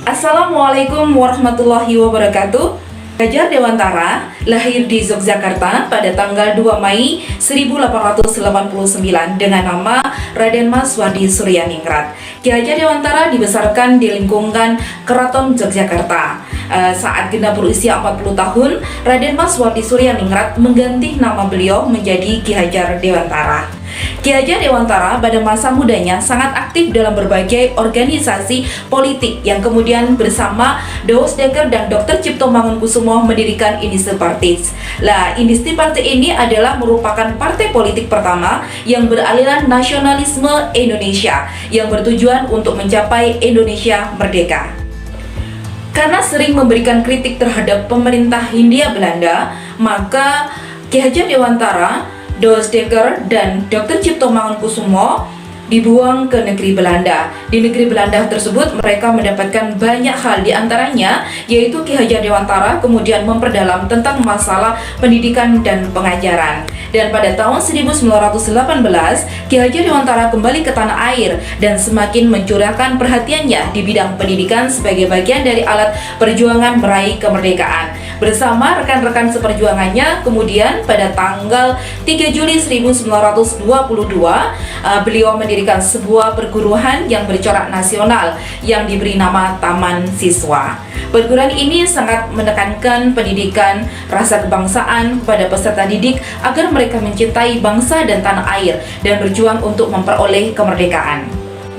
Assalamualaikum warahmatullahi wabarakatuh. Ki Dewantara lahir di Yogyakarta pada tanggal 2 Mei 1889 dengan nama Raden Mas Wadi Suryaningrat. Ki Dewantara dibesarkan di lingkungan Keraton Yogyakarta. Saat genap berusia 40 tahun, Raden Mas Wadi Suryaningrat mengganti nama beliau menjadi Ki Dewantara. Ki Dewantara pada masa mudanya sangat aktif dalam berbagai organisasi politik yang kemudian bersama Douwes Dekker dan Dr. Cipto Mangunkusumo mendirikan Indistri Party. Indistri Party ini adalah merupakan partai politik pertama yang beraliran nasionalisme Indonesia yang bertujuan untuk mencapai Indonesia merdeka. Karena sering memberikan kritik terhadap pemerintah Hindia Belanda, maka Ki Dewantara, Douwes Dekker, dan Dr. Cipto Mangunkusumo dibuang ke negeri Belanda. Di negeri Belanda tersebut mereka mendapatkan banyak hal, diantaranya yaitu Ki Dewantara kemudian memperdalam tentang masalah pendidikan dan pengajaran. Dan pada tahun 1918 Ki Dewantara kembali ke tanah air dan semakin mencurahkan perhatiannya di bidang pendidikan sebagai bagian dari alat perjuangan meraih kemerdekaan. Bersama rekan-rekan seperjuangannya, kemudian pada tanggal 3 Juli 1922 beliau mendirikan sebuah perguruan yang bercorak nasional yang diberi nama Taman Siswa. Perguruan ini sangat menekankan pendidikan rasa kebangsaan kepada peserta didik agar mereka mencintai bangsa dan tanah air dan berjuang untuk memperoleh kemerdekaan.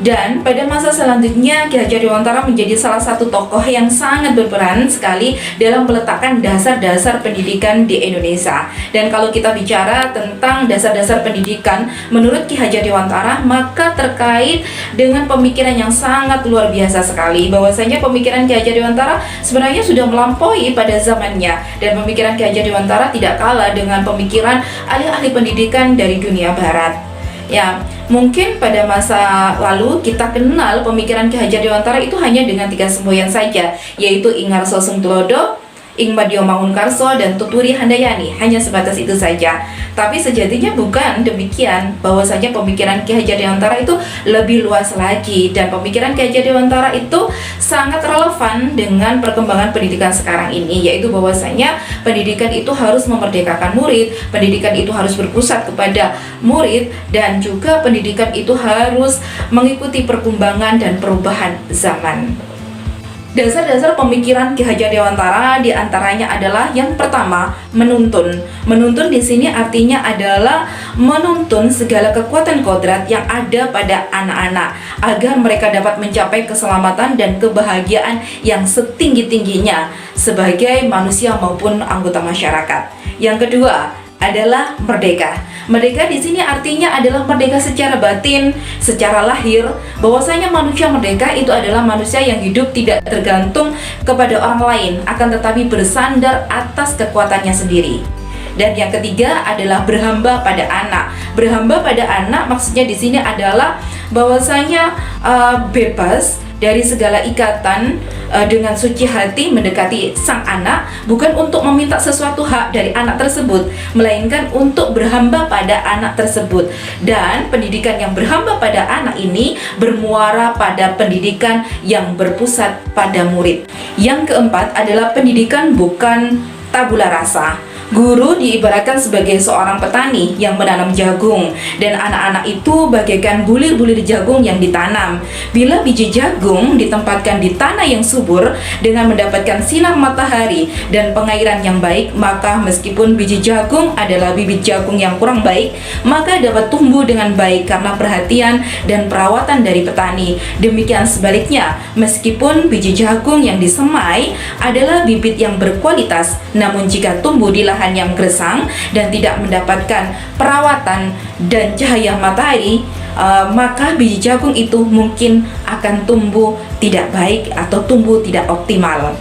Dan pada masa selanjutnya Ki Dewantara menjadi salah satu tokoh yang sangat berperan sekali dalam meletakkan dasar-dasar pendidikan di Indonesia. Dan kalau kita bicara tentang dasar-dasar pendidikan menurut Ki Dewantara, maka terkait dengan pemikiran yang sangat luar biasa sekali, bahwasanya pemikiran Ki Dewantara sebenarnya sudah melampaui pada zamannya, dan pemikiran Ki Dewantara tidak kalah dengan pemikiran ahli-ahli pendidikan dari dunia barat. Ya, mungkin pada masa lalu kita kenal pemikiran Ki Dewantara itu hanya dengan 3 semboyan saja, yaitu Ingarso Sungtulodo, Ing Madio Mangunkarso, dan Tuturi Handayani. Hanya sebatas itu saja. Tapi sejatinya bukan demikian, bahwasanya pemikiran Ki Dewantara itu lebih luas lagi, dan pemikiran Ki Dewantara itu sangat relevan dengan perkembangan pendidikan sekarang ini, yaitu bahwasanya pendidikan itu harus memerdekakan murid, pendidikan itu harus berpusat kepada murid, dan juga pendidikan itu harus mengikuti perkembangan dan perubahan zaman. Dasar-dasar pemikiran Ki Dewantara diantaranya adalah yang pertama, menuntun. Menuntun di sini artinya adalah menuntun segala kekuatan kodrat yang ada pada anak-anak agar mereka dapat mencapai keselamatan dan kebahagiaan yang setinggi-tingginya sebagai manusia maupun anggota masyarakat. Yang kedua adalah merdeka. Merdeka di sini artinya adalah merdeka secara batin, secara lahir, bahwasanya manusia merdeka itu adalah manusia yang hidup tidak tergantung kepada orang lain, akan tetapi bersandar atas kekuatannya sendiri. Dan yang ketiga adalah berhamba pada anak. Berhamba pada anak maksudnya di sini adalah bahwasanya bebas dari segala ikatan, dengan suci hati mendekati sang anak, bukan untuk meminta sesuatu hak dari anak tersebut, melainkan untuk berhamba pada anak tersebut. Dan pendidikan yang berhamba pada anak ini bermuara pada pendidikan yang berpusat pada murid. Yang keempat adalah pendidikan bukan tabula rasa. Guru diibaratkan sebagai seorang petani yang menanam jagung, dan anak-anak itu bagaikan bulir-bulir jagung yang ditanam. Bila biji jagung ditempatkan di tanah yang subur dengan mendapatkan sinar matahari dan pengairan yang baik, maka meskipun biji jagung adalah bibit jagung yang kurang baik, maka dapat tumbuh dengan baik karena perhatian dan perawatan dari petani. Demikian sebaliknya, meskipun biji jagung yang disemai adalah bibit yang berkualitas, namun jika tumbuh di lahan yang gersang dan tidak mendapatkan perawatan dan cahaya matahari, maka biji jagung itu mungkin akan tumbuh tidak baik atau tumbuh tidak optimal.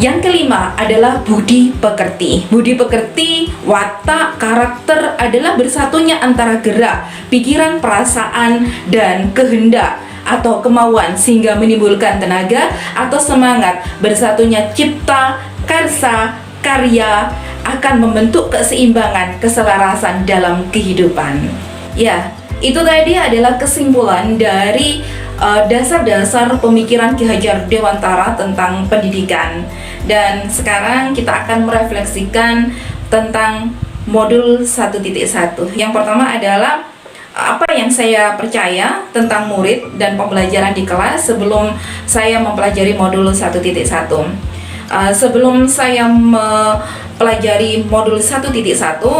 Yang kelima adalah budi pekerti. Budi pekerti, watak, karakter adalah bersatunya antara gerak, pikiran, perasaan, dan kehendak atau kemauan sehingga menimbulkan tenaga atau semangat. Bersatunya cipta, karsa, karya akan membentuk keseimbangan, keselarasan dalam kehidupan. Ya, itu tadi adalah kesimpulan dari dasar-dasar pemikiran Ki Hajar Dewantara tentang pendidikan. Dan sekarang kita akan merefleksikan tentang modul 1.1. Yang pertama adalah apa yang saya percaya tentang murid dan pembelajaran di kelas sebelum saya mempelajari modul 1.1. Sebelum saya mempelajari modul 1.1,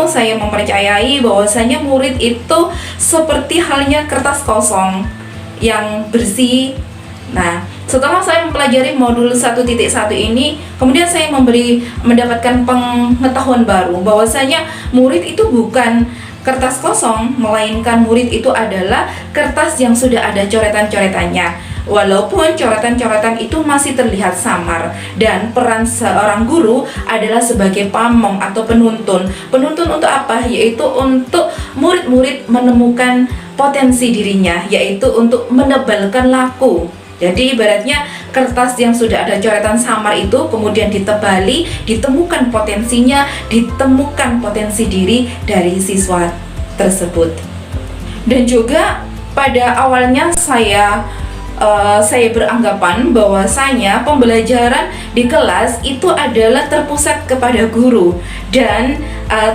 saya mempercayai bahwasanya murid itu seperti halnya kertas kosong yang bersih. Nah, setelah saya mempelajari modul 1.1 ini, kemudian saya mendapatkan pengetahuan baru bahwasanya murid itu bukan kertas kosong, melainkan murid itu adalah kertas yang sudah ada coretan-coretannya. Walaupun coretan-coretan itu masih terlihat samar, dan peran seorang guru adalah sebagai pamong atau penuntun. Penuntun untuk apa? Yaitu untuk murid-murid menemukan potensi dirinya, yaitu untuk menebalkan laku. Jadi ibaratnya kertas yang sudah ada coretan samar itu kemudian ditebali, ditemukan potensinya, ditemukan potensi diri dari siswa tersebut. Dan juga pada awalnya saya beranggapan bahwasanya pembelajaran di kelas itu adalah terpusat kepada guru dan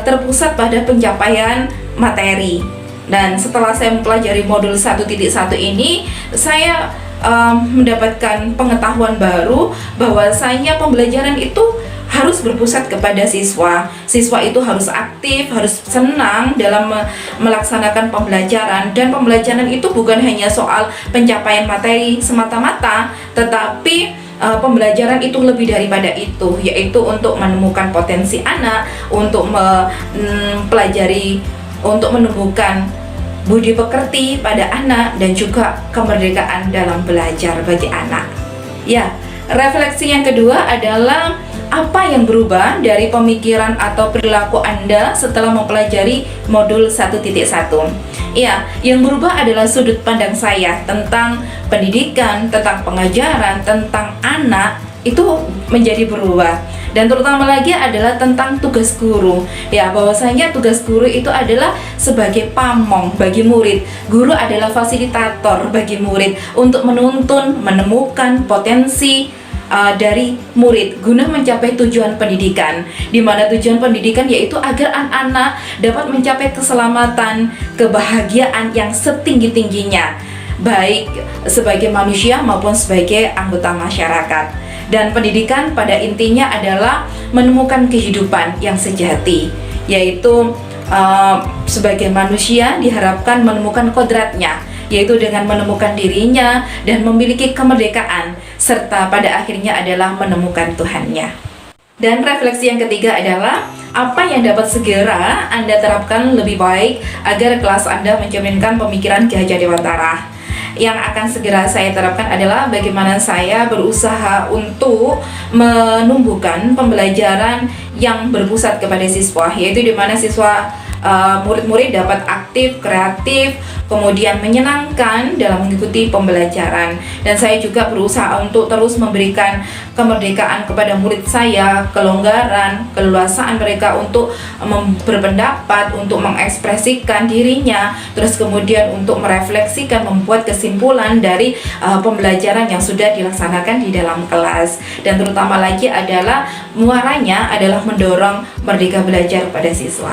terpusat pada pencapaian materi. Dan setelah saya mempelajari modul 1.1 ini, saya mendapatkan pengetahuan baru bahwasanya pembelajaran itu harus berpusat kepada siswa. Siswa itu harus aktif, harus senang dalam melaksanakan pembelajaran, dan pembelajaran itu bukan hanya soal pencapaian materi semata-mata, tetapi pembelajaran itu lebih daripada itu, yaitu untuk menemukan potensi anak, untuk mempelajari, untuk menemukan budi pekerti pada anak, dan juga kemerdekaan dalam belajar bagi anak. Ya, refleksi yang kedua adalah apa yang berubah dari pemikiran atau perilaku Anda setelah mempelajari modul 1.1. Ya, yang berubah adalah sudut pandang saya tentang pendidikan, tentang pengajaran, tentang anak itu menjadi berubah. Dan terutama lagi adalah tentang tugas guru. Ya, bahwasanya tugas guru itu adalah sebagai pamong bagi murid. Guru adalah fasilitator bagi murid untuk menuntun, menemukan potensi dari murid guna mencapai tujuan pendidikan, di mana tujuan pendidikan yaitu agar anak-anak dapat mencapai keselamatan, kebahagiaan yang setinggi-tingginya, baik sebagai manusia maupun sebagai anggota masyarakat. Dan pendidikan pada intinya adalah menemukan kehidupan yang sejati, yaitu sebagai manusia diharapkan menemukan kodratnya, yaitu dengan menemukan dirinya dan memiliki kemerdekaan, serta pada akhirnya adalah menemukan Tuhannya. Dan refleksi yang ketiga adalah apa yang dapat segera Anda terapkan lebih baik agar kelas Anda mencerminkan pemikiran Ki Hajar Dewantara. Yang akan segera saya terapkan adalah bagaimana saya berusaha untuk menumbuhkan pembelajaran yang berpusat kepada siswa, yaitu di mana siswa murid-murid dapat aktif, kreatif, kemudian menyenangkan dalam mengikuti pembelajaran. Dan saya juga berusaha untuk terus memberikan kemerdekaan kepada murid saya, kelonggaran, keleluasaan mereka untuk berpendapat, untuk mengekspresikan dirinya, terus kemudian untuk merefleksikan, membuat kesimpulan dari pembelajaran yang sudah dilaksanakan di dalam kelas. Dan terutama lagi adalah muaranya adalah mendorong merdeka belajar pada siswa.